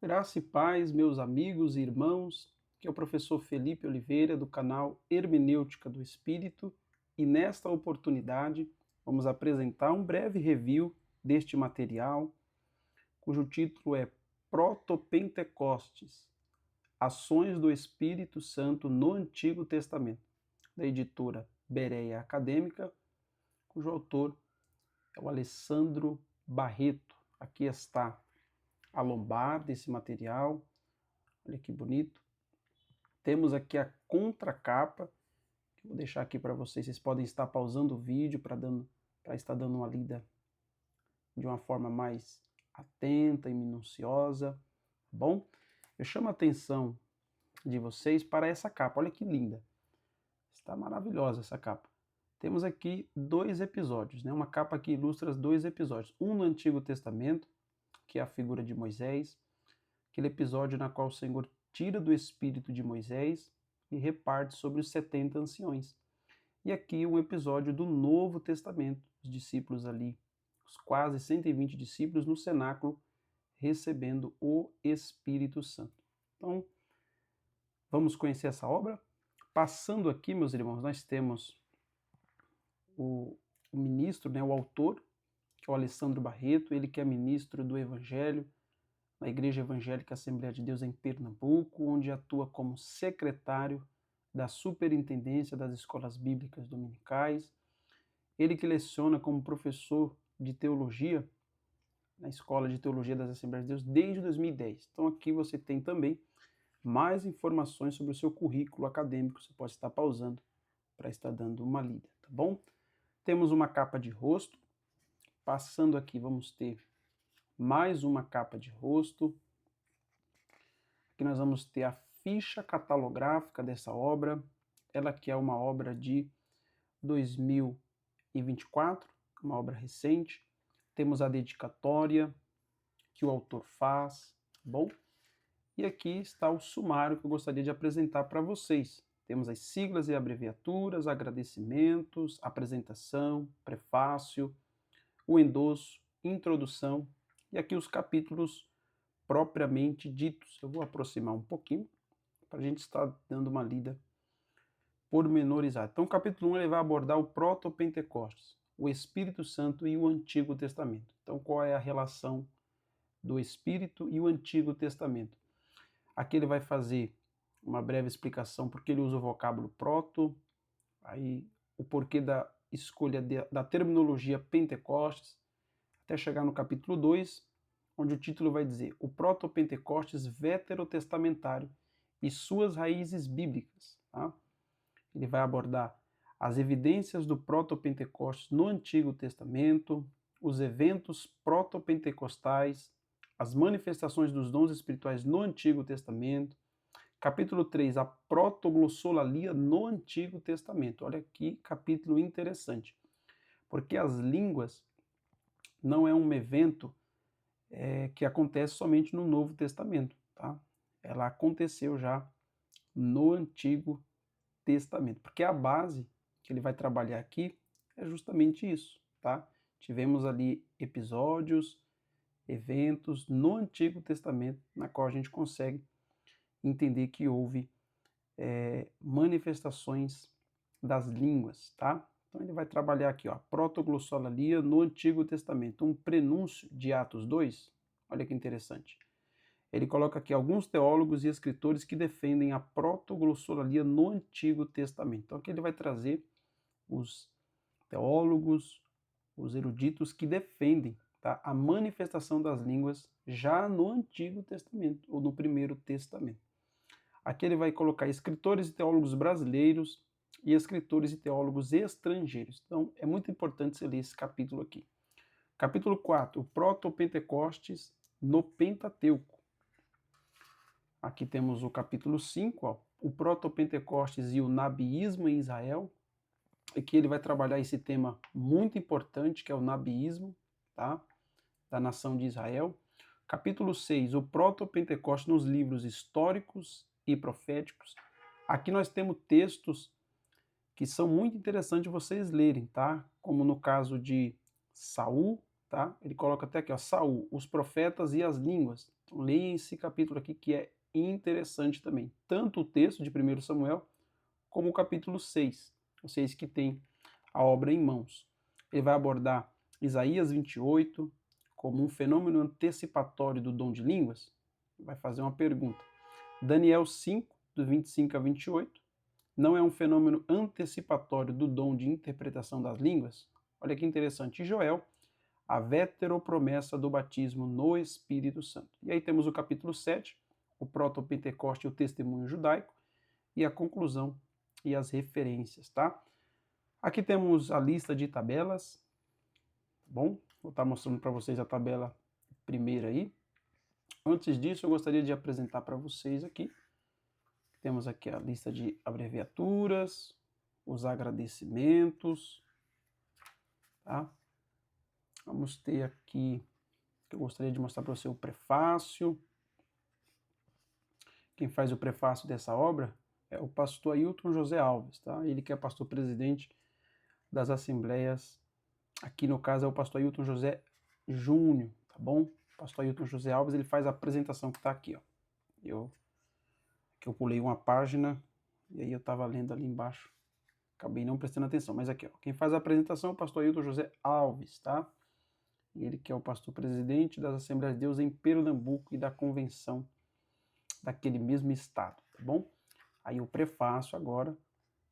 Graça e paz, meus amigos e irmãos, que é o professor Felipe Oliveira, do canal Hermenêutica do Espírito, e nesta oportunidade vamos apresentar um breve review deste material, cujo título é Protopentecostes, Ações do Espírito Santo no Antigo Testamento, da editora Berea Acadêmica, cujo autor é o Alessandro Barreto. Aqui está a lombar desse material. Olha que bonito. Temos aqui a contracapa, que eu vou deixar aqui para vocês. Vocês podem estar pausando o vídeo para estar dando uma lida de uma forma mais atenta e minuciosa, tá bom? Eu chamo a atenção de vocês para essa capa. Olha que linda. Está maravilhosa essa capa. Temos aqui dois episódios, né? Uma capa que ilustra dois episódios. Um no Antigo Testamento, que é a figura de Moisés, aquele episódio na qual o Senhor tira do espírito de Moisés e reparte sobre os 70 anciões. E aqui um episódio do Novo Testamento, os discípulos ali, os quase 120 discípulos no cenáculo, recebendo o Espírito Santo. Então, vamos conhecer essa obra? Passando aqui, meus irmãos, nós temos o ministro, né, o autor, que é o Alessandro Barreto, ele que é ministro do Evangelho, na Igreja Evangélica Assembleia de Deus em Pernambuco, onde atua como secretário da Superintendência das Escolas Bíblicas Dominicais. Ele que leciona como professor de teologia na Escola de Teologia das Assembleias de Deus desde 2010. Então aqui você tem também mais informações sobre o seu currículo acadêmico, você pode estar pausando para estar dando uma lida, tá bom? Temos uma capa de rosto. Passando aqui, vamos ter mais uma capa de rosto. Aqui nós vamos ter a ficha catalográfica dessa obra. Ela que é uma obra de 2024, uma obra recente. Temos a dedicatória que o autor faz, tá bom? E aqui está o sumário que eu gostaria de apresentar para vocês. Temos as siglas e abreviaturas, agradecimentos, apresentação, prefácio, o endosso, introdução e aqui os capítulos propriamente ditos. Eu vou aproximar um pouquinho para a gente estar dando uma lida pormenorizada. Então, o capítulo 1 ele vai abordar o Proto-Pentecostes, o Espírito Santo e o Antigo Testamento. Então, qual é a relação do Espírito e o Antigo Testamento? Aqui ele vai fazer uma breve explicação porque ele usa o vocábulo proto, aí o porquê da escolha da terminologia Pentecostes, até chegar no capítulo 2, onde o título vai dizer o Proto-Pentecostes veterotestamentário e suas raízes bíblicas. Tá? Ele vai abordar as evidências do Proto-Pentecostes no Antigo Testamento, os eventos proto-pentecostais, as manifestações dos dons espirituais no Antigo Testamento. Capítulo 3, a protoglossolalia no Antigo Testamento. Olha que capítulo interessante, porque as línguas não é um evento que acontece somente no Novo Testamento, tá? Ela aconteceu já no Antigo Testamento, porque a base que ele vai trabalhar aqui é justamente isso, tá? Tivemos ali episódios, eventos no Antigo Testamento, na qual a gente consegue entender que houve manifestações das línguas, tá? Então ele vai trabalhar aqui, ó, protoglossolalia no Antigo Testamento, um prenúncio de Atos 2. Olha que interessante. Ele coloca aqui alguns teólogos e escritores que defendem a protoglossolalia no Antigo Testamento. Então aqui ele vai trazer os teólogos, os eruditos que defendem, tá, a manifestação das línguas já no Antigo Testamento, ou no Primeiro Testamento. Aqui ele vai colocar escritores e teólogos brasileiros e escritores e teólogos estrangeiros. Então, é muito importante você ler esse capítulo aqui. Capítulo 4, o Proto-Pentecostes no Pentateuco. Aqui temos o capítulo 5, ó, o Proto-Pentecostes e o Nabiísmo em Israel. Aqui ele vai trabalhar esse tema muito importante, que é o nabiísmo, tá, da nação de Israel. Capítulo 6, o Proto-Pentecostes nos livros históricos e proféticos. Aqui nós temos textos que são muito interessantes vocês lerem, tá? Como no caso de Saul, tá? Ele coloca até aqui, ó, Saul, os profetas e as línguas. Então, leia esse capítulo aqui que é interessante também. Tanto o texto de 1 Samuel, como o capítulo 6. Vocês que têm a obra em mãos. Ele vai abordar Isaías 28 como um fenômeno antecipatório do dom de línguas. Vai fazer uma pergunta. Daniel 5, do 25 a 28, não é um fenômeno antecipatório do dom de interpretação das línguas? Olha que interessante. E Joel, a veteropromessa do batismo no Espírito Santo. E aí temos o capítulo 7, o proto-pentecoste e o testemunho judaico, e a conclusão e as referências, tá? Aqui temos a lista de tabelas, tá bom? Vou estar mostrando para vocês a tabela primeira aí. Antes disso, eu gostaria de apresentar para vocês aqui. Temos aqui a lista de abreviaturas, os agradecimentos, tá? Vamos ter aqui, eu gostaria de mostrar para você o prefácio. Quem faz o prefácio dessa obra é o pastor Ailton José Alves, tá? Ele que é pastor presidente das Assembleias, aqui no caso é o pastor Ailton José Júnior, tá bom? O pastor Ailton José Alves, ele faz a apresentação que está aqui, ó. Eu pulei uma página e aí eu estava lendo ali embaixo, acabei não prestando atenção, mas aqui, ó, quem faz a apresentação é o pastor Ailton José Alves, tá? Ele que é o pastor presidente das Assembleias de Deus em Pernambuco e da convenção daquele mesmo estado, tá bom? Aí o prefácio agora,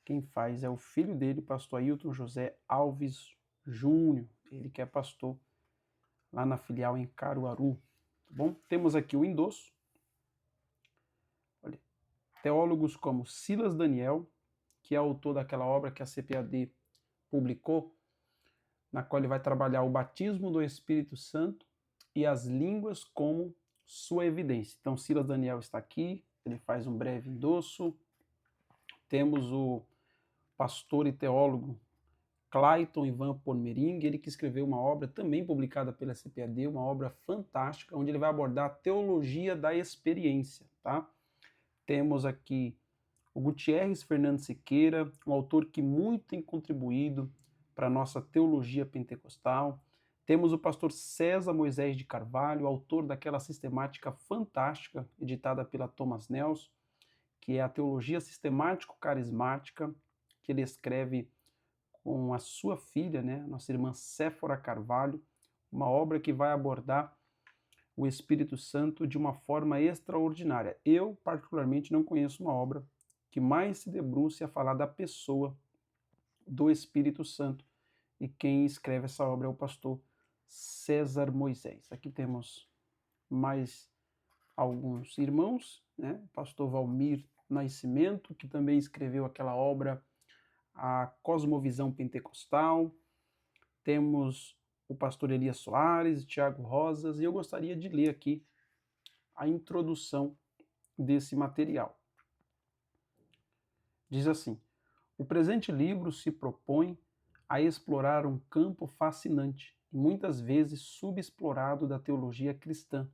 quem faz é o filho dele, pastor Ailton José Alves Júnior, ele que é pastor lá na filial em Caruaru, tá bom? Temos aqui o endosso. Olha, teólogos como Silas Daniel, que é autor daquela obra que a CPAD publicou, na qual ele vai trabalhar o batismo do Espírito Santo e as línguas como sua evidência. Então, Silas Daniel está aqui, ele faz um breve endosso. Temos o pastor e teólogo Clayton Ivan Ponmering, ele que escreveu uma obra também publicada pela CPAD, uma obra fantástica, onde ele vai abordar a teologia da experiência, tá? Temos aqui o Gutierrez Fernando Siqueira, um autor que muito tem contribuído para a nossa teologia pentecostal. Temos o pastor César Moisés de Carvalho, autor daquela sistemática fantástica, editada pela Thomas Nelson, que é a Teologia Sistemático-Carismática, que ele escreve com a sua filha, né, nossa irmã Séfora Carvalho, uma obra que vai abordar o Espírito Santo de uma forma extraordinária. Eu, particularmente, não conheço uma obra que mais se debruce a falar da pessoa do Espírito Santo. E quem escreve essa obra é o pastor César Moisés. Aqui temos mais alguns irmãos, né? O pastor Valmir Nascimento, que também escreveu aquela obra, a Cosmovisão Pentecostal. Temos o pastor Elias Soares, Tiago Rosas, e eu gostaria de ler aqui a introdução desse material. Diz assim: o presente livro se propõe a explorar um campo fascinante e muitas vezes subexplorado da teologia cristã,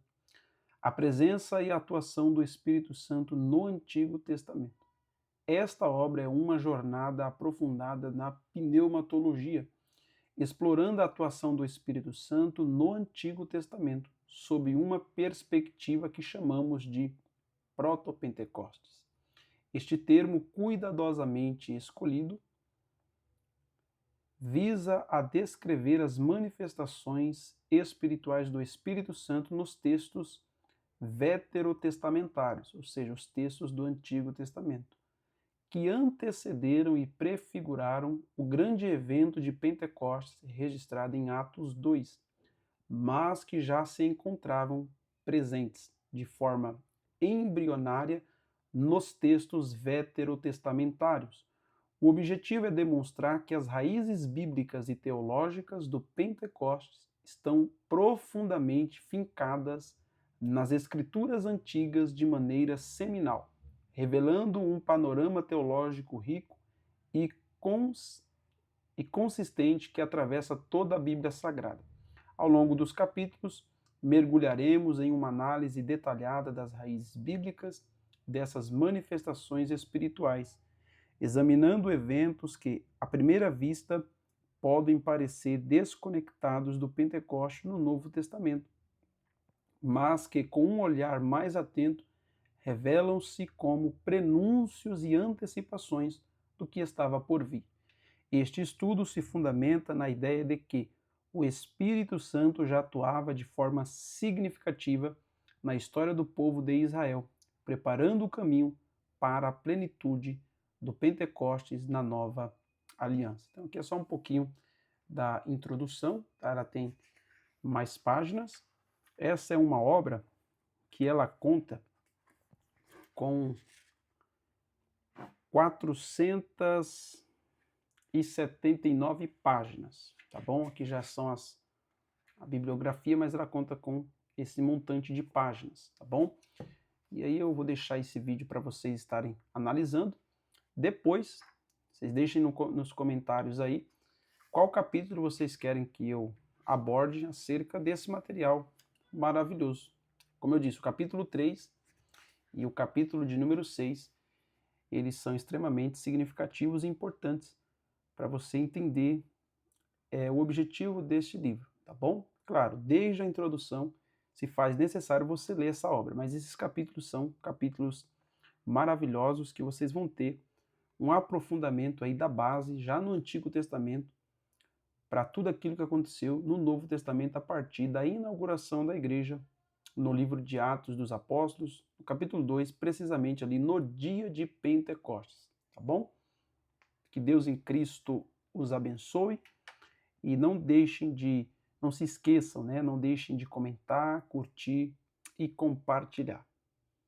a presença e a atuação do Espírito Santo no Antigo Testamento. Esta obra é uma jornada aprofundada na pneumatologia, explorando a atuação do Espírito Santo no Antigo Testamento, sob uma perspectiva que chamamos de proto-pentecostes. Este termo cuidadosamente escolhido visa a descrever as manifestações espirituais do Espírito Santo nos textos veterotestamentários, ou seja, os textos do Antigo Testamento, que antecederam e prefiguraram o grande evento de Pentecostes registrado em Atos 2, mas que já se encontravam presentes de forma embrionária nos textos veterotestamentários. O objetivo é demonstrar que as raízes bíblicas e teológicas do Pentecostes estão profundamente fincadas nas escrituras antigas de maneira seminal, revelando um panorama teológico rico e consistente que atravessa toda a Bíblia Sagrada. Ao longo dos capítulos, mergulharemos em uma análise detalhada das raízes bíblicas dessas manifestações espirituais, examinando eventos que, à primeira vista, podem parecer desconectados do Pentecoste no Novo Testamento, mas que com um olhar mais atento revelam-se como prenúncios e antecipações do que estava por vir. Este estudo se fundamenta na ideia de que o Espírito Santo já atuava de forma significativa na história do povo de Israel, preparando o caminho para a plenitude do Pentecostes na nova aliança. Então, aqui é só um pouquinho da introdução, tá? Ela tem mais páginas. Essa é uma obra que ela conta com 479 páginas, tá bom? Aqui já são a bibliografia, mas ela conta com esse montante de páginas, tá bom? E aí eu vou deixar esse vídeo para vocês estarem analisando. Depois, vocês deixem nos comentários aí qual capítulo vocês querem que eu aborde acerca desse material maravilhoso. Como eu disse, o capítulo 3 e o capítulo de número 6, eles são extremamente significativos e importantes para você entender o objetivo deste livro, tá bom? Claro, desde a introdução se faz necessário você ler essa obra, mas esses capítulos são capítulos maravilhosos que vocês vão ter um aprofundamento aí da base já no Antigo Testamento para tudo aquilo que aconteceu no Novo Testamento a partir da inauguração da igreja no livro de Atos dos Apóstolos, no capítulo 2, precisamente ali no dia de Pentecostes, tá bom? Que Deus em Cristo os abençoe e não se esqueçam, né? Não deixem de comentar, curtir e compartilhar.